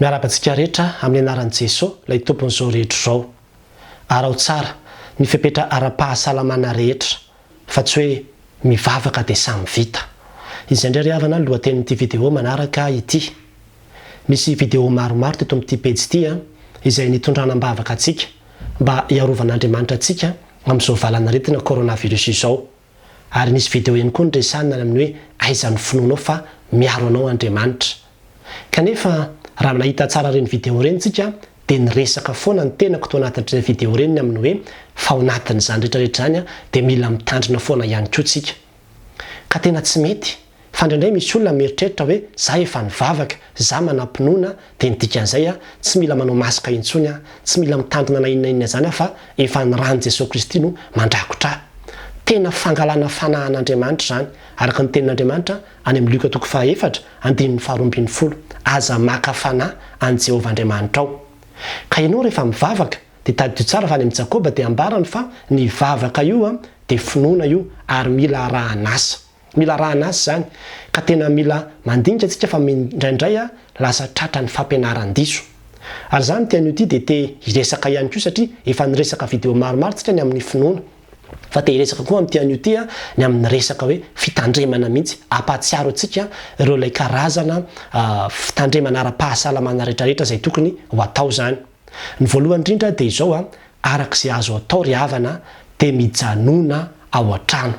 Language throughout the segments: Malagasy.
Miarabantsika rehetra amin'ny anaran'i Jesosy ilay tompon'izao rehetra izao. Arao tsara ny fepetra ara-pahasalamana rehetra fa tsy hoe mivavaka dia samy vita. Izay indray ry havana ny lohatenin'ity vidéo manaraka ity. Misy vidéo maromaro teto amin'ity pejy ity izay nitondranam-bavaka antsika mba hiarovanaandriamanitra antsika amin'izao valanaretina coronavirus izao. Ary nisy vidéo ihany koa niresahana amin'ny hoe aiza ny finoanao fa miaro anao Andriamanitra. Kanefa raha nahita tsara reny vidéo reny tsika dia niresaka foana ny tenako tao anatin'ireny vidéo reny amin'ny hoe fa ao anatin'izany rehetrarehetra zany dia mila mitandrina foana ihany koa tsika. Ka tena tsy mety. Fa indraindray misy olona mieritreritra hoe za efa nivavaka, za manampinoana dia ny dikan'izay tsy mila manao masaka intsony tsy mila mitandrina na inona inona zany fa efa nirany Jesosy Kristy no mandrakotra. Tena fangalana fanahan'Andriamanitra zany. Araka ny tenin'Andriamanitra any amin'ny Luka 4:4 aza maka fanahy an Jehovah Andriamanitra ao. Ka ianao rehefa mivavaka dia taddio tsara fa any amin'ny Jakoba dia ambarany fa ny vavaka io dia finoana io ary mila arahan'asa. Mila arahan'asa zany. Ka tena mila mandinika antsika fa indraindray lasa tratra ny fampianaran-diso. Ary zany tian'io ity dia te hiresaka ihany koa satria efa niresaka vidéo maromaro tsika ny amin'ny finoana. Fa te hiresaka koa amin'ny tian'io ity ny amin'ny resaka hoe fitandremana mihitsy ampatsiaro antsika ireo ilay karazana fitandremana ara-pahasalamana rehetrarehetra izay tokony ho atao zany. Ny voalohany indrindra dia izao arak'izay azo atao ry havana dia mijanona ao an-trano.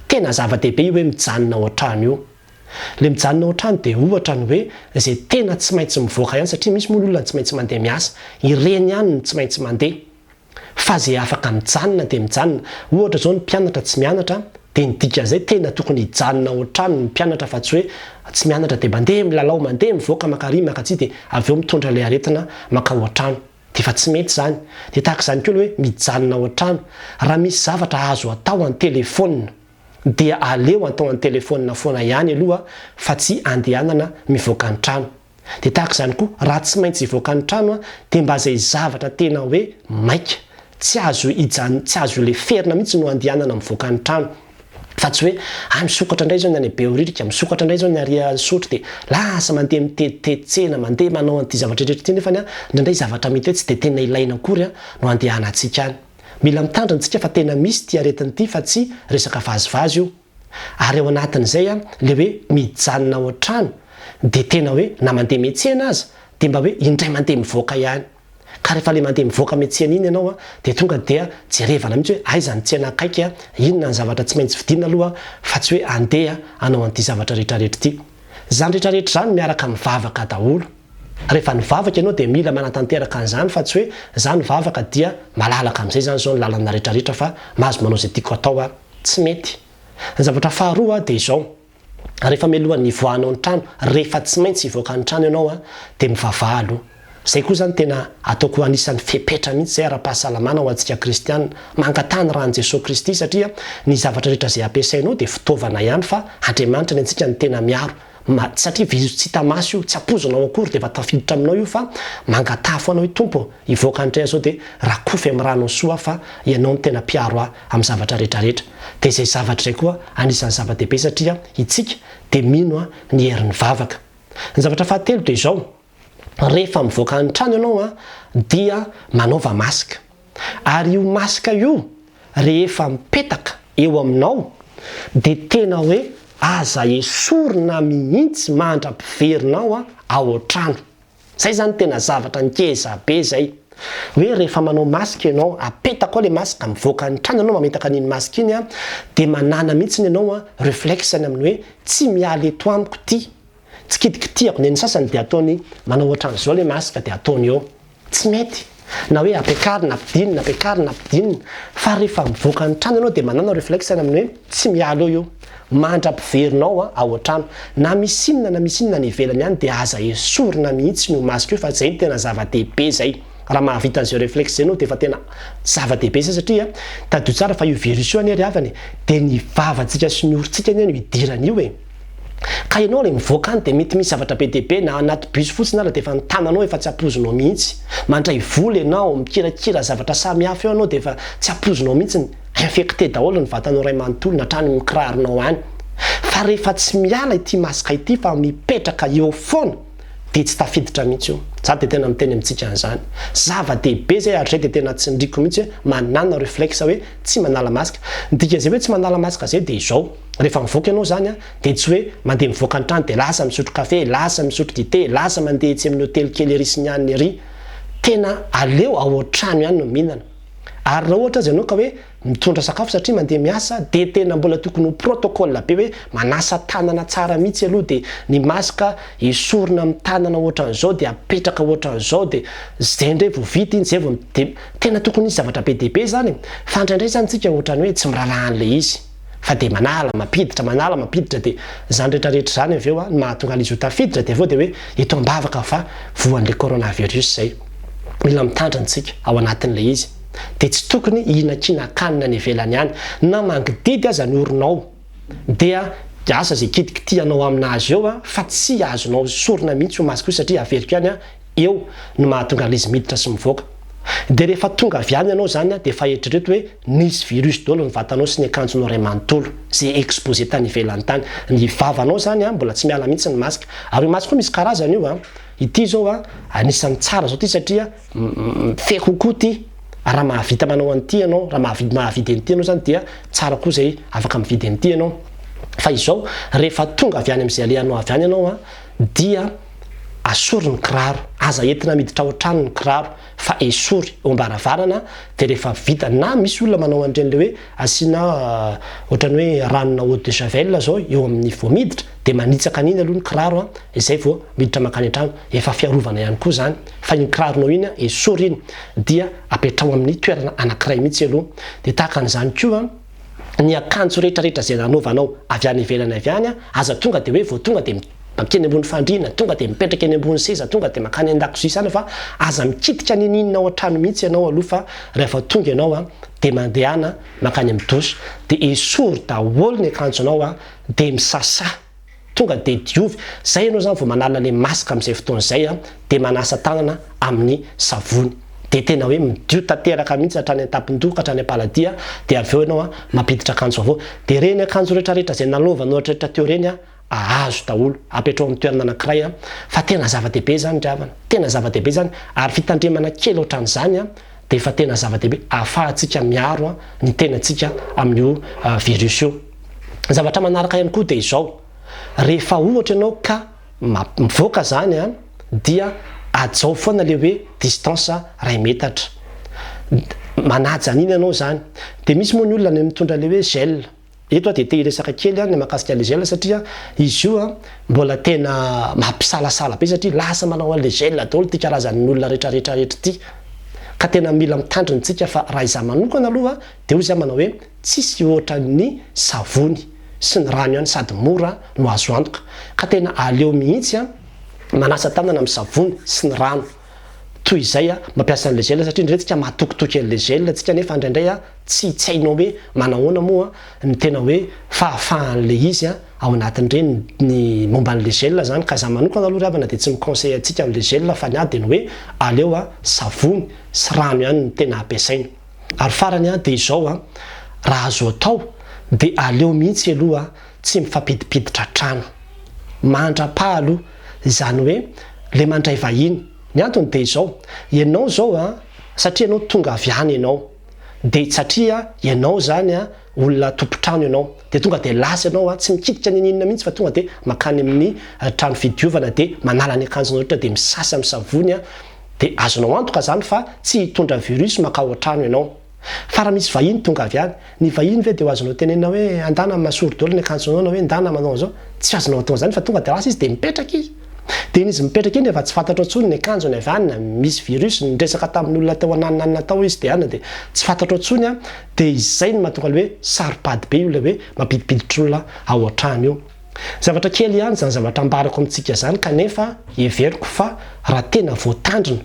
Tena zava-dehibe io hoe mijanona ao an-trano io. Le mijanona ao an-trano dia ohatra ny hoe izay tena tsy maintsy mivoaka ihany satria misy moa olona tsy maintsy mandeha miasa, ireny ihany no tsy maintsy mandeha. Fa zay afaka mijanona dia mijanona. Ohatra zao ny mpianatra tsy mianatra dia ny dikan'izay tena tokony hijanona ao an-trano ny mpianatra fa tsy hoe tsy mianatra dia mandeha milalao, mandeha mivoaka makary makatsy dia avy eo mitondra ilay aretina maka ao an-trano. Dia fa tsy mety zany. Dia tahaka izany koa hoe mijanona ao an-trano. Raha misy zavatra azo atao amin'ny telefaonina dia aleo atao amin'ny telefaonina foana ihany aloha fa tsy andehanana mivoaka ny trano. Dia tahaka izany koa raha tsy maintsy hivoaka ny trano dia mba izay zavatra tena hoe maika. Tsy azo ile ferina mihitsy no andehanana mivoaka ny trano. Fa tsy hoe misokatra indray zao ny any Beoririka, misokatra indray zao ny Aria Sotro dia lasa mandeha mitetitetsena, mandeha manao an'ity zavatra rehetra ity nefa indraindray zavatra mety hoe tsy dia tena ilaina akory no andehanantsika any. Mila mitandrina antsika fa tena misy ty aretina ity fa tsy resaka vazivazy io. Ary ao anatin'izay le hoe mijanona ao an-trano dia tena hoe na mandeha miantsena aza dia mba hoe indray mandeha mivoaka ihany. Ka rehefa le mandeha mivoaka miantsena iny ianao dia tonga dia jerevana mihitsy hoe aiza ny tsena akaiky inona ny zavatra tsy maintsy vidina aloha fa tsy hoe andeha anao an'ity zavatra rehetrarehetra ity. Zany rehetrarehetra zany miaraka mivavaka daholo. Rehefa nivavaka ianao dia mila manatanteraka an'izany fa tsy hoe za nivavaka dia malalaka amin'izay zany zao ny lalana rehetrarehetra fa mahazo manao izay tiako atao tsy mety. Ny zavatra faharoa dia izao. Rehefa mialohan'ny hivoahanao ny trano, rehefa tsy maintsy hivoaka ny trano ianao dia mivavahalo. Zay koa zany tena ataoko anisan'ny fepetra mihitsy zay ara-pahasalamana ho antsika kristianina. Mangatany rahan'i Jesosy Kristy satria ny zavatra rehetra izay ampiasainao dia fitaovana ihany fa Andriamanitra ny antsika ny tena miaro. Satria vizo tsy hita maso io, tsy ampozonao akory dia efa tafiditra aminao io fa mangatà foana hoe tompo hivoaka ny tray zao dia rakofy amin'ny rano soa fa ianao ny tena mpiaro amin'ny zavatra rehetrarehetra. Dia izay zavatra izay koa anisan'ny zava-dehibe satria itsika dia mino ny herin'ny vavaka. Ny zavatra fahatelo dia izao. Rehefa mivoaka ny trano ianao dia manaova masika. Ary io masika io rehefa mipetaka eo aminao dia tena hoe aza esorina mihitsy mandra-piverinao ao an-trano. Zay zany tena zavatra nikeza be zay. Hoe rehefa manao masika ianao, apetaka ao le masika mivoaka ny trano ianao mametaka an'iny masika iny dia manana mihitsy ianao réflexeny amin'ny hoe tsy miala eto amiko ty. Tsy kitikitihako ny sasany dia ataony manao ohatran'izao le masika dia ataony eo. Tsy mety. Na hoe ampiakarina ampidinina. Fa rehefa mivoaka ny trano ianao dia manana réflexeny amin'ny hoe tsy miala eo io. Mandra-piverinao ao an-trano. Na misy inona ny ivelany ihany dia aza esorina mihitsy no masika io fa zay tena zava-dehibe zay. Raha mahavita an'izay réflexe zay ianao dia efa tena zava-dehibe zay satria taddio tsara fa io virus io ry havany dia ny vavantsika sy ny orontsika no idiran'io e. Ka ianao le mivoaka any dia mety misy zavatra be dehibe na anaty bus fotsiny ala dia efa ny tananao efa tsy ampozonao mihitsy. Mandray vola ianao, mikirakira zavatra samy hafa eo ianao dia efa tsy ampozonao mihitsy. Infecté daholo ny vatanao ray manontolo na hatrany mikiraronao any. Fa rehefa tsy miala ity masika ity fa mipetraka eo foana de tsy tafiditra mihitsy io za de tena miteny amintsika an'izany zava-dehibe zay atray de tena tsy ndriko mihitsy hoe manana réflexe hoe tsy manala masika ndika zay hoe tsy manala masika zay de izao rehefa mivoaka ianao zany a de tsy hoe mandeha mivoaka an-trano de lasa misotro kafe lasa misotro dité lasa mandeha etsy amin'ny hôtely kely ery sy ny any ery tena aleo ao an-trano ihany no mihinana ary raha ohatra azy ianao ka hoe mitondra sakafo satria mandeha miasa de tena mbola tokony ho protocole be hoe manasa tanana tsara mihitsy aloha de ny masika esorina amin'ny tanana ohatran'izao de apetraka ohatran'izao de zay ndray vao vita iny zay vao de tena tokony isy zavatra be dehibe zany fa indraindray zany tsika ohatrany hoe tsy miralahan'le izy fa de manala mapiditra de zany rehetrarehetra zany aveo a mahatonga izy ho tafiditra de aveo de hoe eto ambavaka fa voan'le coronavirus zay mila mitandrantsika ao anatin'le izy de tsy tokony ihinakinankanina ny ivelany ihany na mangididy aza ny orinao dia asa zay kitikitianao aminazy eo a fa tsy azonao sorina mihitsy ho masika io satria averiko ihany a eo no mahatonga lizy miditra sy mivoaka de rehefa tonga avy any ianao zany a de fa eritrereto hoe nisy virus daholo ny vatanao sy ny akanjonao ray manontolo zay exposé tany ivelany tany ny vavanao zany a mbola tsy miala mihitsy ny masika ary io masika koa misy karazany io a ity zao a anisan'ny tsara zao ty satria fe kokoa ty raha mahavita manao an'ity ianao raha mahavidy an'ity ianao zany dia tsara koa zay afaka mividy an'ity ianao fa izao rehefa tonga avy any am'izay alehanao avy any ianao a dia asory ny kiraro aza entina miditra ao an-trano ny kiraro fa esory eo ambaravarana de rehefa vita na misy olona manao an'ireny le hoe asiana ohatrany hoe ranona eau de javel zao eo amin'ny vao miditra de manitsaka an'iny aloha ny kiraro a izay vao miditra makany an-trano efa fiarovana ihany koa zany fa iny kiraronao iny a esory iny dia apetrao amin'ny toerana anankiray mihitsy aloha de tahaka an'izany koa ny akanjo rehetrarehetra zay nanaovanao avy any ivelany avy any a aza tonga de hoe vao tonga de makeny ambony fandriana tonga de mipetraka eny ambony seza tonga de makany an-dakozia sana fa aza mikitika nininina ao an-trano mihitsy ianao aloha fa rehefa tonga ianao a de mandehana makany amin'ny dosy de esory daholo ny akanjonao a de misasa tonga de diovy zay ianao zany vao manala le masika amin'izay fotoana zay a de manasa tanana amin'ny savony de tena hoe midio tanteraka mihitsy hatrany an-tampon-doha ka hatrany am-paladia de aveo ianao a mampiditra akanjo avao de reny akanjo rehetrarehetra zay nalovanao rehetrarehetra teo reny a ahazo daholo apetrao amin'ny toerana anankiray a fa tena zava-dehibe zany dravana tena zava-dehibe zany ary fitandremana kely ohatran'izany a de efa tena zava-dehibe ahafahantsika miaro a ny tenantsika amin'io virus io zavatra manaraka ihany koa de izao rehefa ohatra ianao ka mivoaka zany a dia ajao foana le hoe distance ray metatra manaja an'iny ianao zany de misy moa ny olona ny mitondra le hoe gel eto a de te iresaka kely any mahakasika le gel satria izy io a mbola tena mampisalasala be satria lasa manao an'le gel daholo ty karazan'ny olona rehetrarehetrarehetra ty ka tena mila mitandronytsika fa raha iza manokana aloha de hoy iza manao hoe tsisy ohatran'ny savony sy ny rano ihany sady mora no azo antoka ka tena aleo mihitsy a manasa tanana amin'ny savony sy ny rano toy izay a mampiasa an'le gel satria ndretsika mahatokotoky an'le gel tsika nefa indraindray a tsy hainao hoe manahoana moa ny tena hoe fahafahan'le izy a ao anatin'ireny ny momba an'le gel zany ka za manokana aloha ravana de tsy miconseille atsika amin'le gel fa ny ady ny hoe aleo a savony sy rano ihany ny tena ampiasaina ary farany a de izao a raha azo atao de aleo mihitsy aloha tsy mifampidipiditra trano mandra-pa aloha zany hoe le mandray vahiny ny antony de izao ianao zao a satria ianao tonga avy any ianao de satria ianao zany a olona tompotrano ianao de tonga de lasa ianao a tsy mikitika nininina mihitsy fa tonga de makany amin'ny trano fidiovana de manala ny akanjonao rehetra de misasa amin'ny savony a de azonao antoka zany fa tsy hitondra virus makao an-trano ianao fa raha misy vahiny tonga avy any ny vahiny ve de ho azonao tenena hoe andana masory daholo ny akanjonao na hoe ndana manao zao tsy azonao atao zany fa tonga de lasa izy de mipetraka izy de izy mipetraka iny efa tsy fantatra ntsony ny akanjony avy any misy virus nidresaka tamin'ny olona teo anananana tao izy de ana de tsy fantatra ntsony a de izay ny mahatonga le hoe saripady be io le hoe mampidipiditra olona ao an-trano io zavatra kely ihany zany zavatra ambarako amintsika zany kanefa everiko fa raha tena voatandrina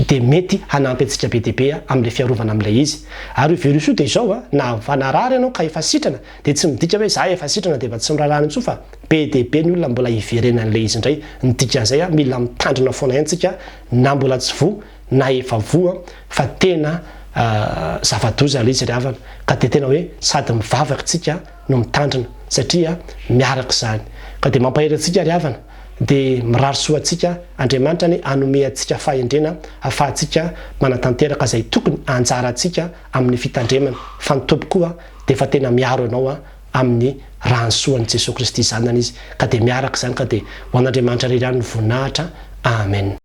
de mety hanampy antsika be dehibe amin'le fiarovana amin'le izy ary io virus io de izao a na vanarary ianao ka efa sitrana de tsy midika hoe za efa sitrana de efa tsy mirarany intso fa be dehibe ny olona mbola hiverenan'le izy indray ny dikan'izay a mila mitandrina foana ihanytsika na mbola tsy vo na efa voa fa tena zava-doza le izy ry havana ka de tena hoe sady mivavaka tsika no mitandrina satria miaraka zany ka de mampahery antsika ry havana dia mirary soantsika Andriamanitra ny anome antsika fahendrena ahafahantsika manatanteraka izay tokony anjara antsika amin'ny fitandremana fa ny tompoko koa dia efa tena miaro ianao amin'ny rahansoan'i Jesosy Kristy zanany izy ka dia miaraka izany ka dia ho an'Andriamanitra iray ihany ny voninahitra. Amen.